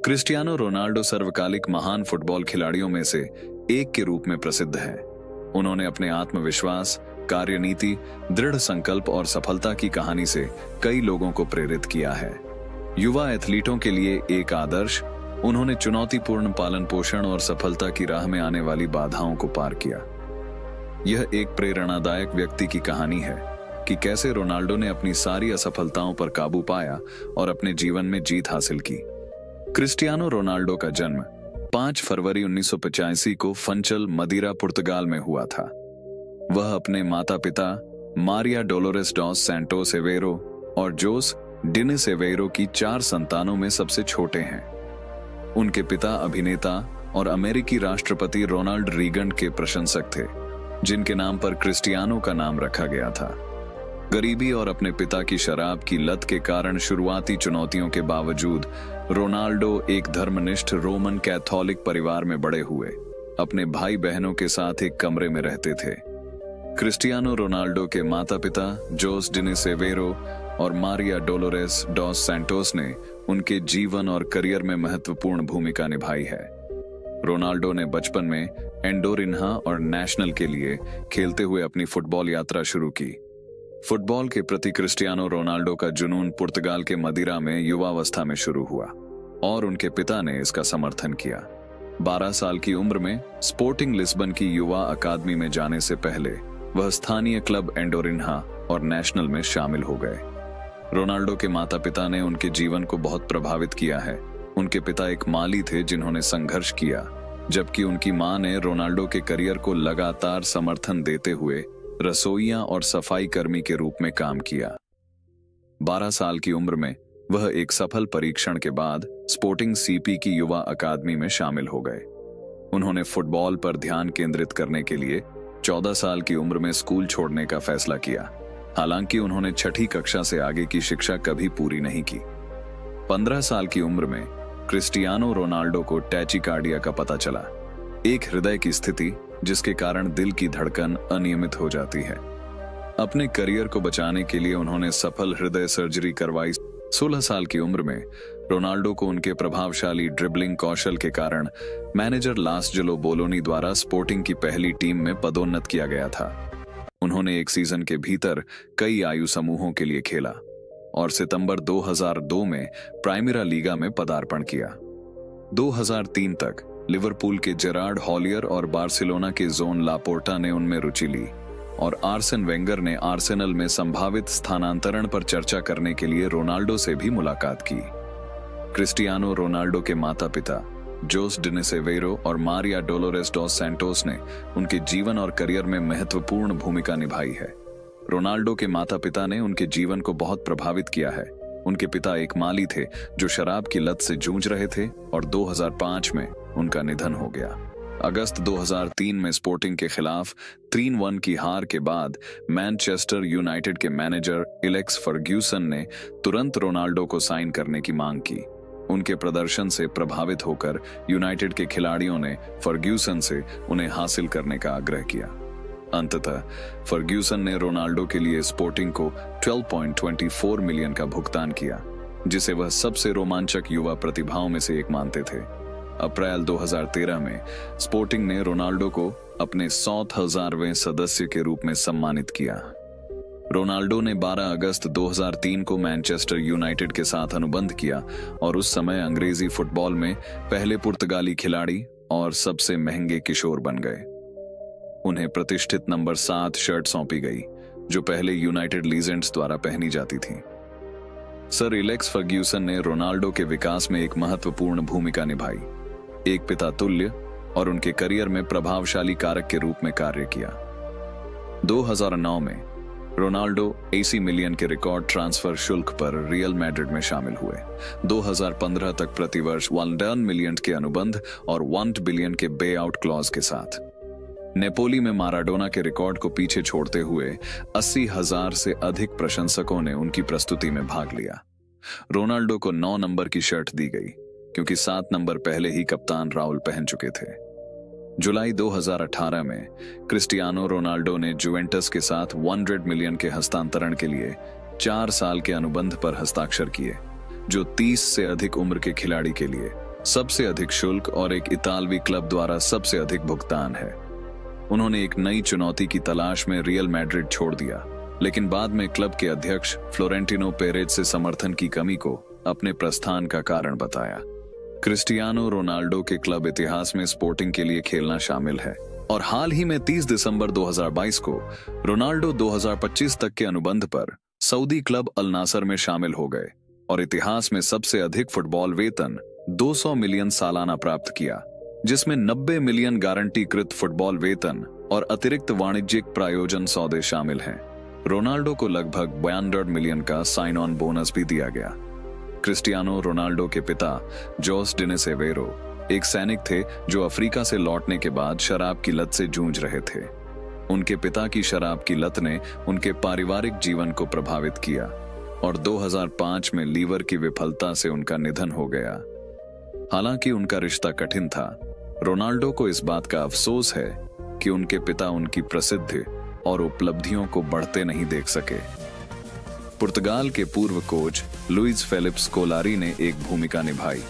Cristiano Ronaldo सर्वकालिक महान football खिलाड़ियों में से एक के रूप में प्रसिद्ध है। उन्होंने अपने आत्मविश्वास, कार्यनीति, दृढ़ संकल्प और सफलता की कहानी से कई लोगों को प्रेरित किया है। युवा एथलीटों के लिए एक आदर्श, उन्होंने चुनौतीपूर्ण पालन पोषण और सफलता की राह में आने वाली बाधाओं को पार किया। यह एक प्रेरणादायक व्यक्ति की कहानी है कि कैसे रोनाल्डो ने अपनी सारी असफलताओं पर काबू पाया और अपने जीवन में जीत हासिल की। क्रिस्टियानो रोनाल्डो का जन्म 5 फरवरी 1985 को फंचल, मदीरा, पुर्तगाल में हुआ था। वह अपने माता पिता मारिया डोलोरेस डॉस सैंटोस एवेरो और जोस डिनिस एवेरो की 4 संतानों में सबसे छोटे हैं। उनके पिता अभिनेता और अमेरिकी राष्ट्रपति रोनाल्ड रीगन के प्रशंसक थे, जिनके नाम पर क्रिस्टियानो का नाम रखा गया था। गरीबी और अपने पिता की शराब की लत के कारण शुरुआती चुनौतियों के बावजूद रोनाल्डो एक धर्मनिष्ठ रोमन कैथोलिक परिवार में बड़े हुए। अपने भाई बहनों के साथ एक कमरे में रहते थे। क्रिस्टियानो रोनाल्डो के माता पिता जोस डिनिस एवेरो और मारिया डोलोरेस डॉस सैंटोस ने उनके जीवन और करियर में महत्वपूर्ण भूमिका निभाई है। रोनाल्डो ने बचपन में एंडोरिन्हा और नेशनल के लिए खेलते हुए अपनी फुटबॉल यात्रा शुरू की। फुटबॉल के प्रति क्रिस्टियानो रोनाल्डो का जुनून पुर्तगाल के मदीरा में युवावस्था में शुरू हुआ और उनके पिता ने इसका समर्थन किया। 12 साल की उम्र में स्पोर्टिंग लिस्बन की युवा अकादमी में जाने से पहले वह स्थानीय क्लब एंडोरिन्हा और नेशनल में शामिल हो गए। रोनाल्डो के माता पिता ने उनके जीवन को बहुत प्रभावित किया है। उनके पिता एक माली थे जिन्होंने संघर्ष किया, जबकि उनकी मां ने रोनाल्डो के करियर को लगातार समर्थन देते हुए रसोइया और सफाई कर्मी के रूप में काम किया। 12 साल की उम्र में वह एक सफल परीक्षण के बाद स्पोर्टिंग सीपी की युवा अकादमी में शामिल हो गए। उन्होंने फुटबॉल पर ध्यान केंद्रित करने के लिए 14 साल की उम्र में स्कूल छोड़ने का फैसला किया। हालांकि उन्होंने 6ठी कक्षा से आगे की शिक्षा कभी पूरी नहीं की। 15 साल की उम्र में क्रिस्टियानो रोनाल्डो को टैचिकार्डिया का पता चला, एक हृदय की स्थिति जिसके कारण दिल की धड़कन अनियमित हो जाती है। अपने करियर को बचाने के लिए उन्होंने सफल हृदय सर्जरी करवाई। 16 साल की उम्र में रोनाल्डो को उनके प्रभावशाली ड्रिबलिंग कौशल के कारण मैनेजर लास्जलो बोलोनी द्वारा स्पोर्टिंग की पहली टीम में पदोन्नत किया गया था। उन्होंने एक सीजन के भीतर कई आयु समूहों के लिए खेला और सितंबर 2002 में प्राइमेरा लीगा में पदार्पण किया। 2003 तक लिवरपूल के जेरार्ड हॉलियर और बार्सिलोना के जोन लापोर्टा ने उनमें रुचि ली और आर्सेन वेंगर ने आर्सेनल में संभावित स्थानांतरण पर चर्चा करने के लिए रोनाल्डो से भी मुलाकात की। क्रिस्टियानो रोनाल्डो के माता पिता जोस डिनिस एवेरो और मारिया डोलोरेस डॉस सैंटोस ने उनके जीवन और करियर में महत्वपूर्ण भूमिका निभाई है। रोनाल्डो के माता पिता ने उनके जीवन को बहुत प्रभावित किया है। उनके पिता एक माली थे जो शराब की लत से जूझ रहे थे और 2005 में उनका निधन हो गया। अगस्त 2003 में स्पोर्टिंग के खिलाफ 3-1 की हार के बाद मैनचेस्टर यूनाइटेड के मैनेजर एलेक्स फर्ग्यूसन ने तुरंत रोनाल्डो को साइन करने की मांग की। उनके प्रदर्शन से प्रभावित होकर यूनाइटेड के खिलाड़ियों ने फर्ग्यूसन से उन्हें हासिल करने का आग्रह किया। अंततः फर्ग्यूसन ने रोनाल्डो के लिए स्पोर्टिंग को 12.24 मिलियन का भुगतान किया, जिसे वह सबसे रोमांचक युवा प्रतिभाओं में से एक मानते थे। अप्रैल 2013 में स्पोर्टिंग ने रोनाल्डो को अपने 100,000वें सदस्य के रूप में सम्मानित किया। रोनाल्डो ने 12 अगस्त 2003 को मैनचेस्टर यूनाइटेड के साथ अनुबंध किया और उस समय अंग्रेजी फुटबॉल में पहले पुर्तगाली खिलाड़ी और सबसे महंगे किशोर बन गए। उन्हें प्रतिष्ठित नंबर 7 शर्ट सौंपी गई, जो पहले यूनाइटेड लीजेंड्स द्वारा पहनी जाती थी। सर एलेक्स फर्ग्यूसन ने रोनाल्डो के विकास में एक महत्वपूर्ण भूमिका निभाई, एक पिता तुल्य, और उनके करियर में प्रभावशाली कारक के रूप में कार्य किया। 2009 में रोनाल्डो 80 मिलियन के रिकॉर्ड ट्रांसफर शुल्क पर रियल मैड्रिड में शामिल हुए। 2015 तक प्रतिवर्ष 1 मिलियन के अनुबंध और 1 बिलियन के बे आउट क्लॉज के साथ नेपोली में माराडोना के रिकॉर्ड को पीछे छोड़ते हुए 80,000 से अधिक प्रशंसकों ने उनकी प्रस्तुति में भाग लिया। रोनाल्डो को 9 नंबर की शर्ट दी गई क्योंकि 7 नंबर पहले ही कप्तान राउल पहन चुके थे। जुलाई 2018 में क्रिस्टियानो रोनाल्डो ने जुवेंटस के साथ 100 मिलियन के हस्तांतरण के लिए 4 साल के अनुबंध पर हस्ताक्षर किए, जो 30 से अधिक उम्र के खिलाड़ी के लिए सबसे अधिक शुल्क और एक इतालवी क्लब द्वारा सबसे अधिक भुगतान है। उन्होंने एक नई चुनौती की तलाश में रियल मैड्रिड छोड़ दिया, लेकिन बाद में क्लब के अध्यक्ष फ्लोरेंटिनो पेरेज से समर्थन की कमी को अपने प्रस्थान का कारण बताया। क्रिस्टियानो रोनाल्डो के क्लब इतिहास में स्पोर्टिंग के लिए खेलना शामिल है और हाल ही में 30 दिसंबर 2022 को रोनाल्डो 2025 तक के अनुबंध पर सऊदी क्लब अल नासर में शामिल हो गए और इतिहास में सबसे अधिक फुटबॉल वेतन 200 मिलियन सालाना प्राप्त किया, जिसमें 90 मिलियन गारंटीकृत फुटबॉल वेतन और अतिरिक्त वाणिज्यिक प्रायोजन सौदे शामिल हैं। रोनाल्डो को लगभग 92 मिलियन का साइन ऑन बोनस भी दिया गया। क्रिस्टियानो रोनाल्डो के पिता जोस डिनेस एवेरो एक सैनिक थे जो अफ्रीका से लौटने के बाद शराब की लत से जूझ रहे थे। उनके पिता की शराब की लत ने उनके पारिवारिक जीवन को प्रभावित किया और 2005 में लीवर की विफलता से उनका निधन हो गया। हालांकि उनका रिश्ता कठिन था, रोनाल्डो को इस बात का अफसोस है कि उनके पिता उनकी प्रसिद्धि और उपलब्धियों को बढ़ते नहीं देख सके। पुर्तगाल के पूर्व कोच लुइस फेलिप स्कोलारी ने एक भूमिका निभाई।